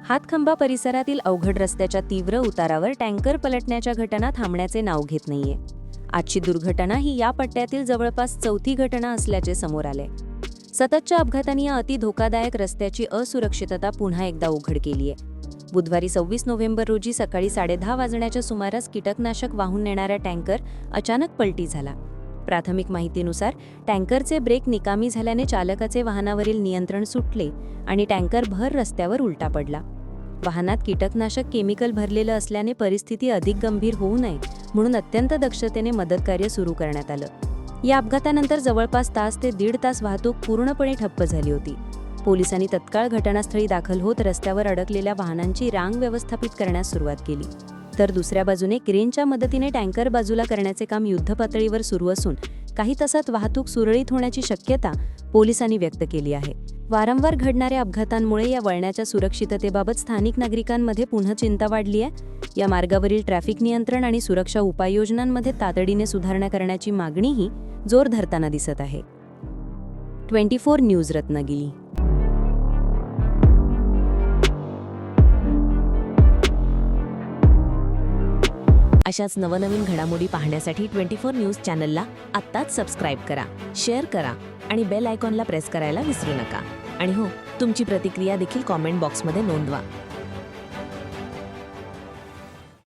हातखंबा परिसरातील अवघड रस्त्याच्या तीव्र उतारावर टँकर पलटण्याच्या घटना थांबण्याचे नाव घेत नाहीये. आजची दुर्घटना ही या पट्ट्यातील जवळपास चौथी घटना असल्याचे समोर आले. सततच्या अपघातांनी या अति धोकादायक रस्त्याची असुरक्षितता पुन्हा एकदा उघड केलीये. बुधवारी 26 नोव्हेंबर रोजी सकाळी 10:30 वाजण्याच्या सुमारास कीटकनाशक वाहून नेणारा टँकर अचानक पलटी झाला. प्राथमिक माहितीनुसार टँकरचे ब्रेक निकामी झाल्याने चालकाचे वाहनावरील नियंत्रण सुटले आणि टँकर भर रस्त्यावर उलटा पडला. वाहनात कीटकनाशक केमिकल भरलेलं असल्याने परिस्थिती अधिक गंभीर होऊ नये म्हणून अत्यंत दक्षतेने मदतकार्य सुरू करण्यात आलं. या अपघातानंतर जवळपास तास ते दीड तास वाहतूक पूर्णपणे ठप्प झाली होती. पोलिसांनी तत्काळ घटनास्थळी दाखल होत रस्त्यावर अडकलेल्या वाहनांची रांग व्यवस्थापित करण्यास सुरुवात केली. तर दुसऱ्या बाजूने क्रेनच्या मदतीने टँकर बाजूला करण्याचे काम युद्धपातळीवर सुरू असून काही तासात वाहतूक सुरळीत होण्याची शक्यता पोलिसांनी व्यक्त केली आहे. वारंवार घडणाऱ्या अपघातांमुळे या वळणाच्या सुरक्षिततेबाबत स्थानिक नागरिकांमध्ये पुन्हा चिंता वाढली आहे. या मार्गावरील ट्रॅफिक नियंत्रण आणि सुरक्षा उपाययोजनांमध्ये तातडीने सुधारणा करण्याची मागणीही जोर धरताना दिसत आहे. 24 न्यूज रत्नागिरी. अशाच नवनवीन घडामोडी पाहण्यासाठी 24 न्यूज चॅनलला आत्ताच सबस्क्राईब करा, शेअर करा आणि बेल आयकॉनला प्रेस करायला विसरू नका. आणि हो, तुमची प्रतिक्रिया देखील कॉमेंट बॉक्समध्ये नोंदवा.